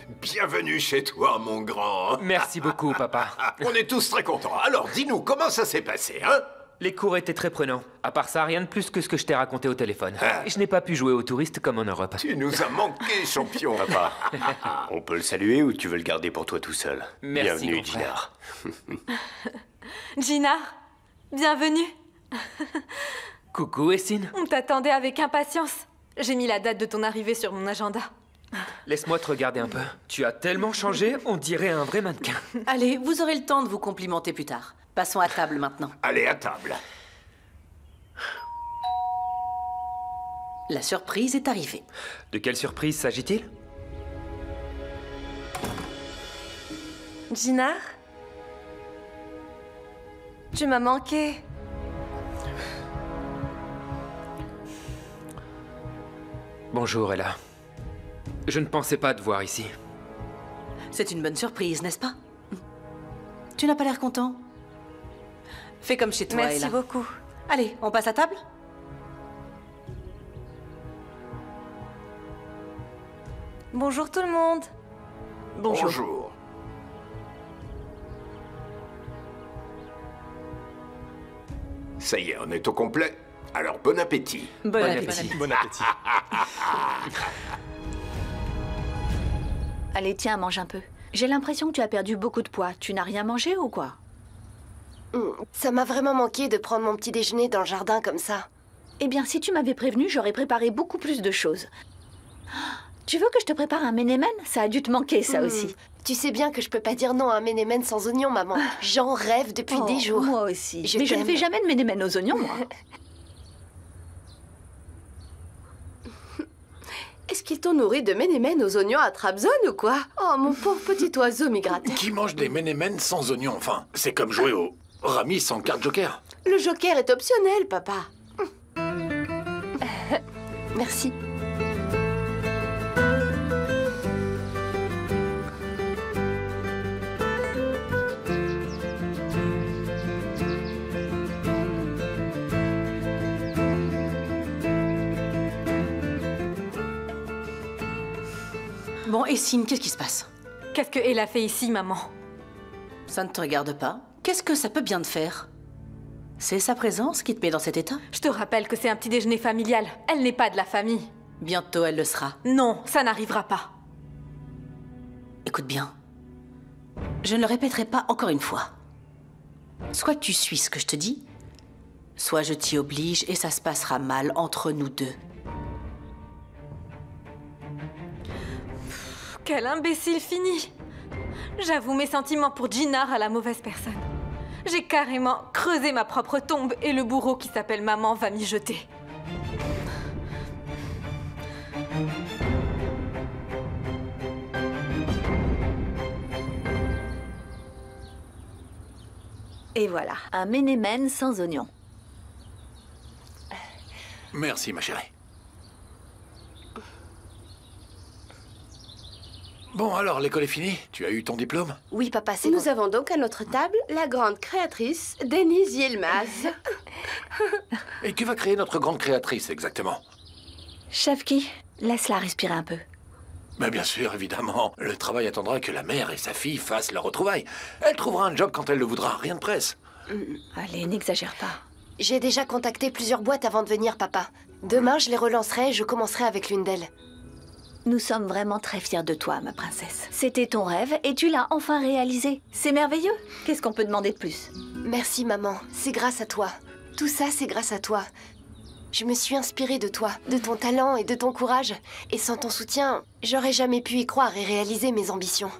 Bienvenue chez toi, mon grand. Merci beaucoup, papa. On est tous très contents. Alors, dis-nous, comment ça s'est passé, hein? Les cours étaient très prenants. À part ça, rien de plus que ce que je t'ai raconté au téléphone. Je n'ai pas pu jouer aux touristes comme en Europe. Tu nous as manqué, champion. Papa, on peut le saluer ou tu veux le garder pour toi tout seul? Merci, Bienvenue, grand frère. Gina. Gina, bienvenue. Coucou, Essine. On t'attendait avec impatience. J'ai mis la date de ton arrivée sur mon agenda. Laisse-moi te regarder un peu. Tu as tellement changé, on dirait un vrai mannequin. Allez, vous aurez le temps de vous complimenter plus tard. Passons à table maintenant. Allez, à table. La surprise est arrivée. De quelle surprise s'agit-il? Gina, tu m'as manqué. Bonjour, Ella. Je ne pensais pas te voir ici. C'est une bonne surprise, n'est-ce pas? Tu n'as pas l'air content? Fais comme chez toi, Merci Ella. beaucoup. Allez, on passe à table? Bonjour tout le monde. Bonjour. Ça y est, on est au complet. Alors, bon appétit. Bon appétit. Bon appétit. Allez, tiens, mange un peu. J'ai l'impression que tu as perdu beaucoup de poids. Tu n'as rien mangé ou quoi? Ça m'a vraiment manqué de prendre mon petit déjeuner dans le jardin comme ça. Eh bien, si tu m'avais prévenu, j'aurais préparé beaucoup plus de choses. Tu veux que je te prépare un ménémen? Ça a dû te manquer, ça aussi. Tu sais bien que je peux pas dire non à un ménémen sans oignons, maman. J'en rêve depuis des jours. Moi aussi. Je Mais je ne t'aime. fais jamais de ménémen aux oignons, moi. Est-ce qu'ils t'ont nourri de ménémen aux oignons à Trabzon ou quoi? Oh, mon pauvre petit oiseau migrateur. Qui mange des ménémènes sans oignons? Enfin, c'est comme jouer au Rami sans carte joker. Le joker est optionnel, papa. Merci. Bon, Essine, qu'est-ce qui se passe? Qu'est-ce que Ella fait ici, maman? Ça ne te regarde pas. Qu'est-ce que ça peut bien te faire? C'est sa présence qui te met dans cet état? Je te rappelle que c'est un petit déjeuner familial. Elle n'est pas de la famille. Bientôt, elle le sera. Non, ça n'arrivera pas. Écoute bien. Je ne le répéterai pas encore une fois. Soit tu suis ce que je te dis, soit je t'y oblige et ça se passera mal entre nous deux. Quel imbécile fini. J'avoue mes sentiments pour Gina à la mauvaise personne. J'ai carrément creusé ma propre tombe et le bourreau qui s'appelle maman va m'y jeter. Et voilà, un ménémen sans oignons. Merci, ma chérie. Bon, alors, l'école est finie? Tu as eu ton diplôme? Oui, papa, c'est Nous bon. avons donc à notre table la grande créatrice, Denise Yilmaz. Et qui va créer notre grande créatrice, exactement? Chefki, laisse-la respirer un peu. Mais bien sûr, évidemment. Le travail attendra que la mère et sa fille fassent leur retrouvaille. Elle trouvera un job quand elle le voudra, rien de presse. Allez, n'exagère pas. J'ai déjà contacté plusieurs boîtes avant de venir, papa. Demain, je les relancerai et je commencerai avec l'une d'elles. Nous sommes vraiment très fiers de toi, ma princesse. C'était ton rêve et tu l'as enfin réalisé. C'est merveilleux. Qu'est-ce qu'on peut demander de plus? Merci, maman. C'est grâce à toi. Tout ça, c'est grâce à toi. Je me suis inspirée de toi, de ton talent et de ton courage. Et sans ton soutien, j'aurais jamais pu y croire et réaliser mes ambitions.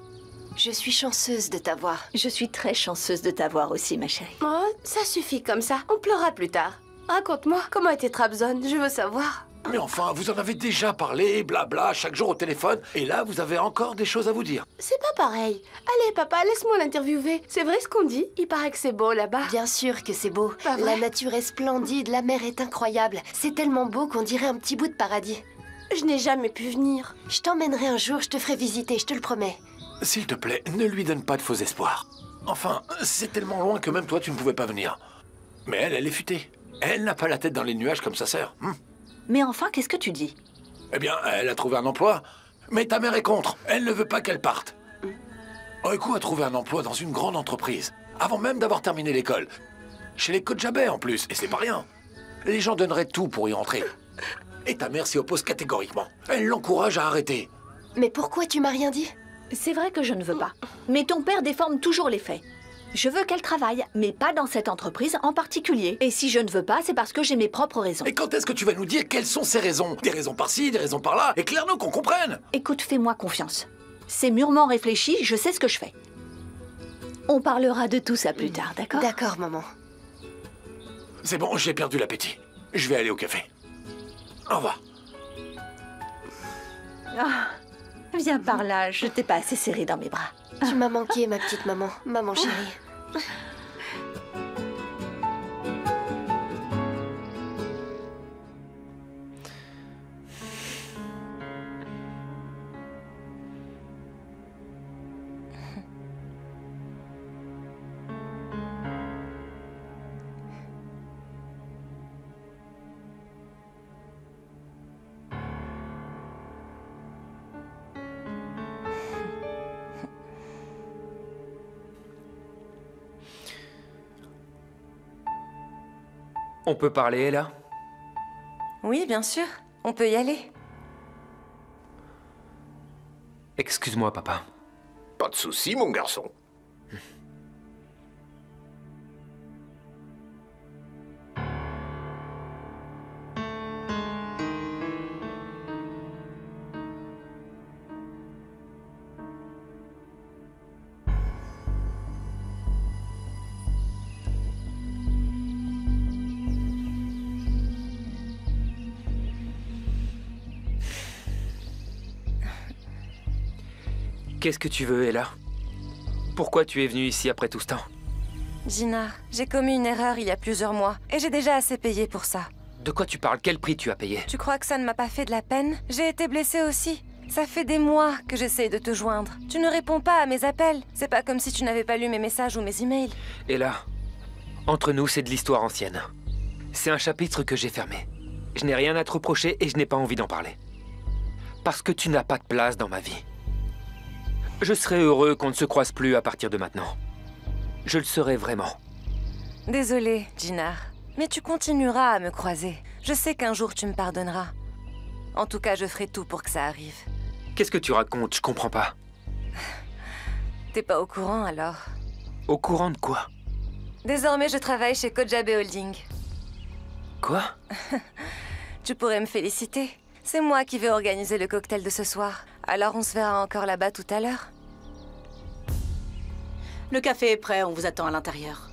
Je suis chanceuse de t'avoir. Je suis très chanceuse de t'avoir aussi, ma chérie. Oh, ça suffit comme ça. On pleurera plus tard. Raconte-moi, comment était Trabzon? Je veux savoir. Mais enfin, vous en avez déjà parlé, blabla, chaque jour au téléphone. Et là, vous avez encore des choses à vous dire. C'est pas pareil. Allez, papa, laisse-moi l'interviewer. C'est vrai ce qu'on dit? Il paraît que c'est beau là-bas. Bien sûr que c'est beau. Pas vrai? La nature est splendide, la mer est incroyable. C'est tellement beau qu'on dirait un petit bout de paradis. Je n'ai jamais pu venir. Je t'emmènerai un jour, je te ferai visiter, je te le promets. S'il te plaît, ne lui donne pas de faux espoirs. Enfin, c'est tellement loin que même toi, tu ne pouvais pas venir. Mais elle est futée. Elle n'a pas la tête dans les nuages comme sa sœur. Mais enfin, qu'est-ce que tu dis? Eh bien, elle a trouvé un emploi. Mais ta mère est contre. Elle ne veut pas qu'elle parte. Oiku a trouvé un emploi dans une grande entreprise, avant même d'avoir terminé l'école. Chez les Kojabe en plus, et c'est pas rien. Les gens donneraient tout pour y entrer. Et ta mère s'y oppose catégoriquement. Elle l'encourage à arrêter. Mais pourquoi tu m'as rien dit? C'est vrai que je ne veux pas. Mais ton père déforme toujours les faits. Je veux qu'elle travaille, mais pas dans cette entreprise en particulier. Et si je ne veux pas, c'est parce que j'ai mes propres raisons. Et quand est-ce que tu vas nous dire quelles sont ces raisons? Des raisons par-ci, des raisons par-là. Éclaire-nous qu'on comprenne. Écoute, fais-moi confiance. C'est mûrement réfléchi, je sais ce que je fais. On parlera de tout ça plus tard, d'accord? D'accord, maman. C'est bon, j'ai perdu l'appétit. Je vais aller au café. Au revoir. Ah, viens par là, je t'ai pas assez serré dans mes bras. Tu m'as manqué, ma petite maman. Maman chérie. On peut parler, Ella? Oui, bien sûr. On peut y aller. Excuse-moi, papa. Pas de souci, mon garçon. Qu'est-ce que tu veux, Ella? Pourquoi tu es venue ici après tout ce temps? Gina, j'ai commis une erreur il y a plusieurs mois, et j'ai déjà assez payé pour ça. De quoi tu parles? Quel prix tu as payé? Tu crois que ça ne m'a pas fait de la peine? J'ai été blessée aussi. Ça fait des mois que j'essaye de te joindre. Tu ne réponds pas à mes appels. C'est pas comme si tu n'avais pas lu mes messages ou mes emails. Ella, entre nous, c'est de l'histoire ancienne. C'est un chapitre que j'ai fermé. Je n'ai rien à te reprocher et je n'ai pas envie d'en parler. Parce que tu n'as pas de place dans ma vie. Je serais heureux qu'on ne se croise plus à partir de maintenant. Je le serais vraiment. Désolée, Gina, mais tu continueras à me croiser. Je sais qu'un jour tu me pardonneras. En tout cas, je ferai tout pour que ça arrive. Qu'est-ce que tu racontes? Je comprends pas. T'es pas au courant, alors? Au courant de quoi? Désormais, je travaille chez Kojabe Holding. Quoi? Tu pourrais me féliciter. C'est moi qui vais organiser le cocktail de ce soir. Alors on se verra encore là-bas tout à l'heure. Le café est prêt, on vous attend à l'intérieur.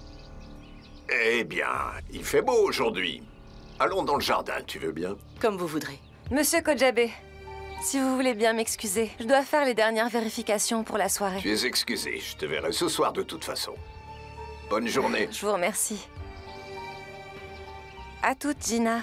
Eh bien, il fait beau aujourd'hui. Allons dans le jardin, tu veux bien? Comme vous voudrez. Monsieur Kojabe, si vous voulez bien m'excuser, je dois faire les dernières vérifications pour la soirée. Tu es excusé, je te verrai ce soir de toute façon. Bonne journée. Je vous remercie. À toutes, Gina.